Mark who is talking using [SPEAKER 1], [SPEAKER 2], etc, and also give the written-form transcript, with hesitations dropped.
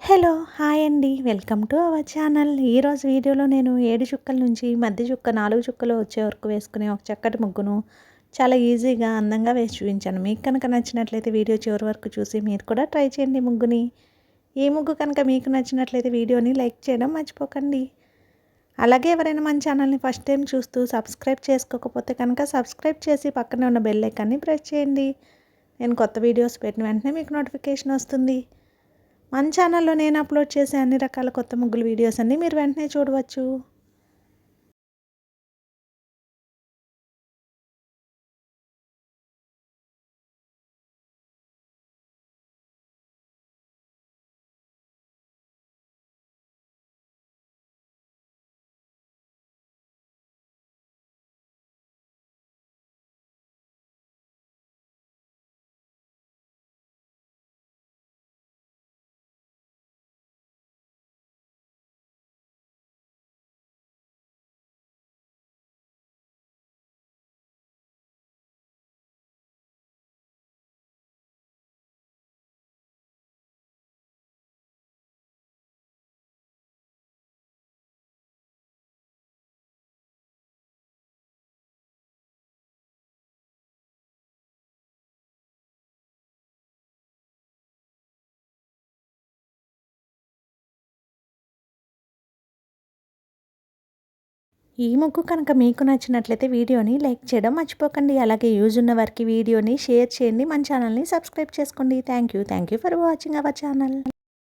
[SPEAKER 1] Hello! Hi అండి. Welcome to our channel. ఈరోజు వీడియోలో నేను 7 చుక్కల నుంచి మధ్య చుక్క 4 చుక్కలు వచ్చే వరకు వేసుకునే ఒక చక్కటి ముగ్గును చాలా ఈజీగా, అందంగా వేసి చూపించాను. మీకు కనుక నచ్చినట్లయితే వీడియో చివరి వరకు చూసి మీరు కూడా ట్రై చేయండి ముగ్గుని. ఈ ముగ్గు కనుక మీకు నచ్చినట్లయితే వీడియోని లైక్ చేయడం మర్చిపోకండి. అలాగే ఎవరైనా మన ఛానల్ని ఫస్ట్ టైం చూస్తూ సబ్స్క్రైబ్ చేసుకోకపోతే కనుక సబ్స్క్రైబ్ చేసి పక్కనే ఉన్న బెల్ ఐకాన్ని ప్రెస్ చేయండి. నేను కొత్త వీడియోస్ పెట్టిన వెంటనే మీకు నోటిఫికేషన్ వస్తుంది. మన ఛానల్లో నేను అప్లోడ్ చేసే అన్ని రకాల కొత్త ముగ్గులు వీడియోస్ అన్నీ మీరు వెంటనే చూడవచ్చు. ఈ ముగ్గు కనుక మీకు నచ్చినట్లయితే వీడియోని లైక్ చేయడం మర్చిపోకండి. అలాగే యూజ్ ఉన్న వారికి వీడియోని షేర్ చేయండి. మన ఛానల్ని సబ్స్క్రైబ్ చేసుకోండి. Thank you for watching our channel.